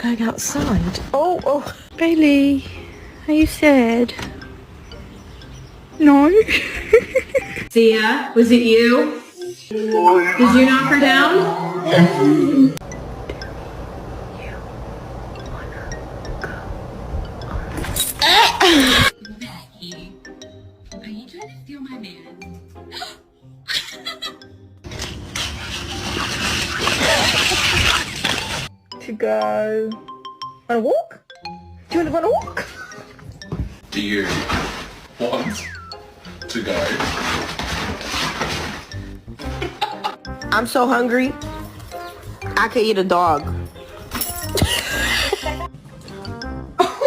going outside. Oh. Bailey, are you sad? No. Zia, was it you? Did you knock her down? Becky, are you trying to steal my man? To go on a walk? Do you want to go on a walk? Do you want to go? I'm so hungry, I could eat a dog.